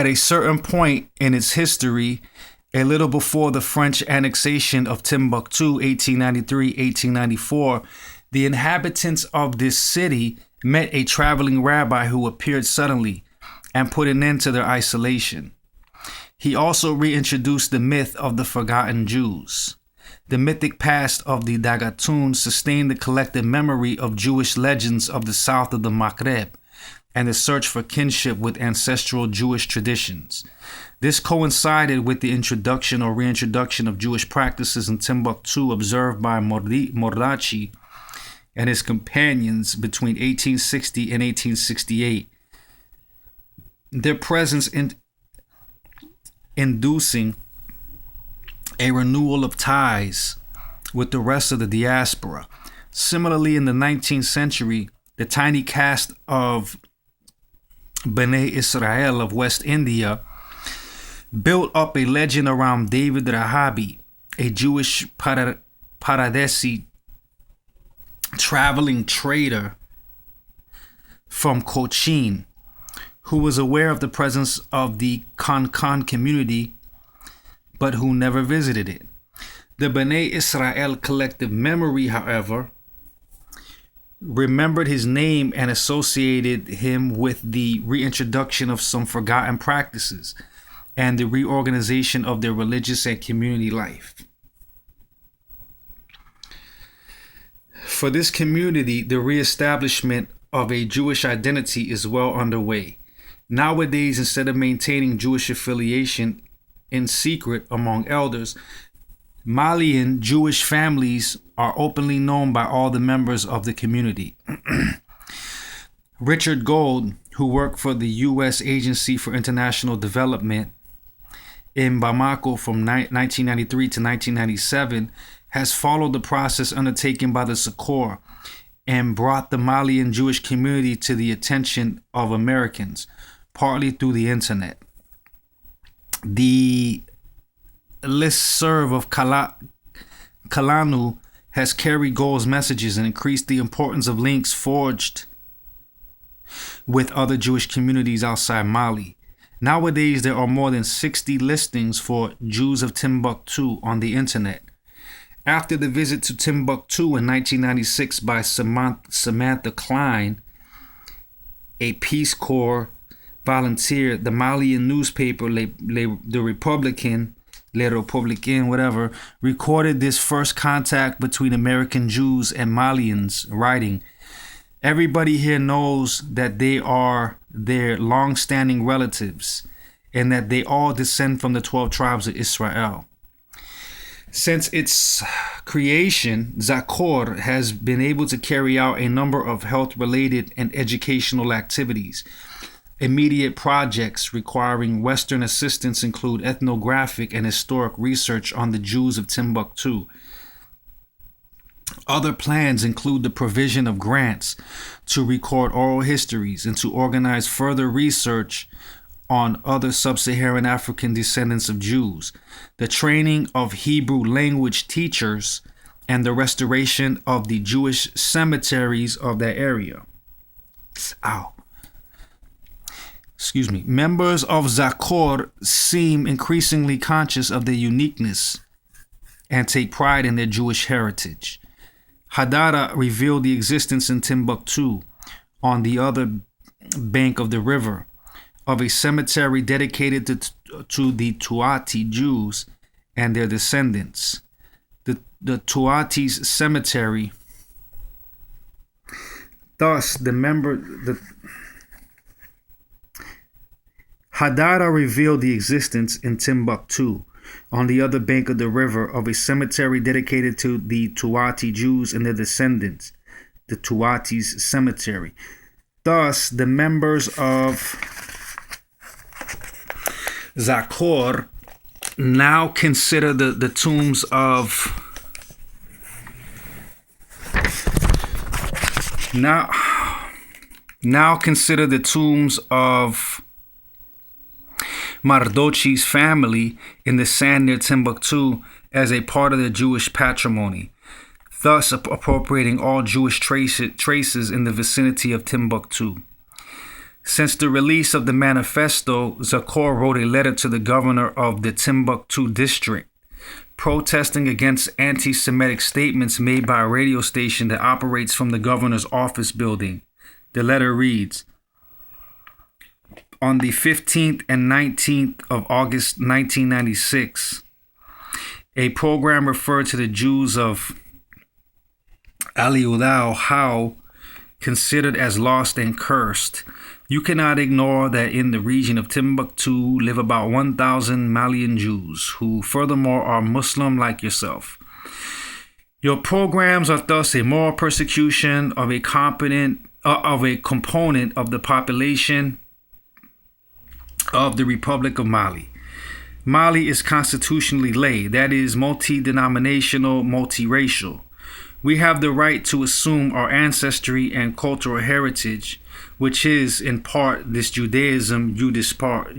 At a certain point in its history, a little before the French annexation of Timbuktu, 1893-1894, the inhabitants of this city met a traveling rabbi who appeared suddenly and put an end to their isolation. He also reintroduced the myth of the forgotten Jews. The mythic past of the Dagatun sustained the collective memory of Jewish legends of the south of the Maghreb and the search for kinship with ancestral Jewish traditions. This coincided with the introduction or reintroduction of Jewish practices in Timbuktu observed by Mordachi and his companions between 1860 and 1868. Their presence inducing a renewal of ties with the rest of the diaspora. Similarly, in the 19th century, the tiny caste of Bnei Israel of West India built up a legend around David Rahabi, a Jewish Paradesi traveling trader from Cochin, who was aware of the presence of the Cont community, but who never visited it. The Bnei Israel collective memory, however, remembered his name and associated him with the reintroduction of some forgotten practices and the reorganization of their religious and community life. For this community, the reestablishment of a Jewish identity is well underway. Nowadays, instead of maintaining Jewish affiliation in secret among elders, Malian Jewish families are openly known by all the members of the community. Richard Gold, who worked for the U.S. Agency for International Development in Bamako from 1993 to 1997, has followed the process undertaken by the Sakor and brought the Malian Jewish community to the attention of Americans, partly through the internet. The listserv of Kalanu has carried Gold's messages and increased the importance of links forged with other Jewish communities outside Mali. Nowadays, there are more than 60 listings for Jews of Timbuktu on the internet. After the visit to Timbuktu in 1996 by Samantha Klein, a Peace Corps volunteer, the Malian newspaper Le Republicain, whatever, recorded this first contact between American Jews and Malians, writing, "Everybody here knows that they are their long-standing relatives and that they all descend from the 12 tribes of Israel. Since its creation, Zakor has been able to carry out a number of health-related and educational activities. Immediate projects requiring Western assistance include ethnographic and historic research on the Jews of Timbuktu. Other plans include the provision of grants to record oral histories and to organize further research on other sub-Saharan African descendants of Jews, the training of Hebrew language teachers, and the restoration of the Jewish cemeteries of that area." Members of Zakor seem increasingly conscious of their uniqueness and take pride in their Jewish heritage. Hadara revealed the existence in Timbuktu, on the other bank of the river, of a cemetery dedicated to the Tuati Jews and their descendants. The Tuati's cemetery. Thus, Hadara revealed the existence in Timbuktu, on the other bank of the river, of a cemetery dedicated to the Tuati Jews and their descendants, the Tuati's cemetery. Thus, the members of Zakor now consider the tombs of Mardochi's family in the sand near Timbuktu as a part of the Jewish patrimony, thus appropriating all Jewish traces in the vicinity of Timbuktu. Since the release of the manifesto, Zakor wrote a letter to the governor of the Timbuktu district, protesting against anti-Semitic statements made by a radio station that operates from the governor's office building. The letter reads, on the 15th and 19th of August 1996, a program referred to the Jews of Aliudao how considered as lost and cursed. You cannot ignore that in the region of Timbuktu live about 1,000 Malian Jews, who furthermore are Muslim like yourself. Your programs are thus a moral persecution of a component of the population of the Republic of Mali. Mali is constitutionally lay, that is, multi-denominational, multiracial. We have the right to assume our ancestry and cultural heritage, which is, in part, this Judaism you disparage.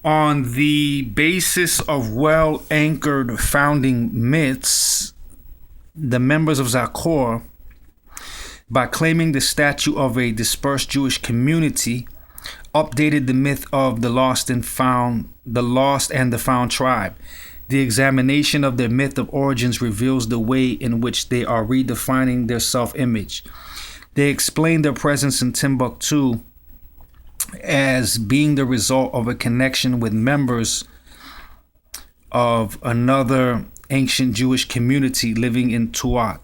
On the basis of well-anchored founding myths, the members of Zakor, by claiming the statue of a dispersed Jewish community, updated the myth of the lost and the found tribe. The examination of their myth of origins reveals the way in which they are redefining their self-image. They explain their presence in Timbuktu as being the result of a connection with members of another ancient Jewish community living in Tuat,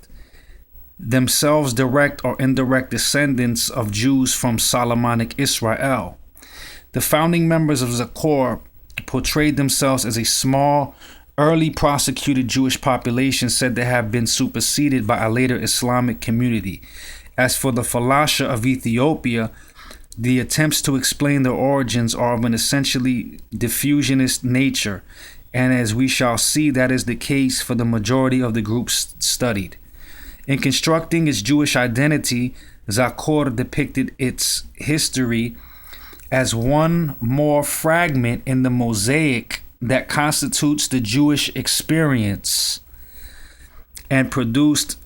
themselves direct or indirect descendants of Jews from Solomonic Israel. The founding members of Zakor portrayed themselves as a small, early prosecuted Jewish population said to have been superseded by a later Islamic community. As for the Falasha of Ethiopia, the attempts to explain their origins are of an essentially diffusionist nature, and as we shall see, that is the case for the majority of the groups studied. In constructing its Jewish identity, Zakor depicted its history as one more fragment in the mosaic that constitutes the Jewish experience, and produced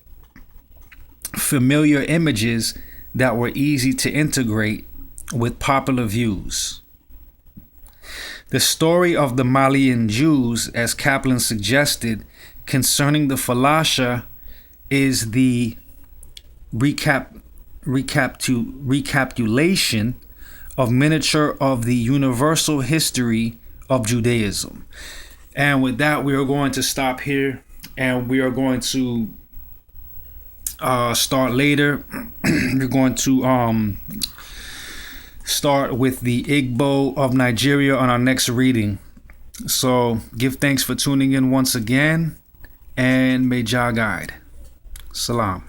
familiar images that were easy to integrate with popular views. The story of the Malian Jews, as Kaplan suggested, concerning the Falasha is the recapitulation of miniature of the universal history of Judaism. And with that, we are going to stop here, and we are going to start later. We're going to start with the Igbo of Nigeria on our next reading. So give thanks for tuning in once again, and may Jah guide. Salam.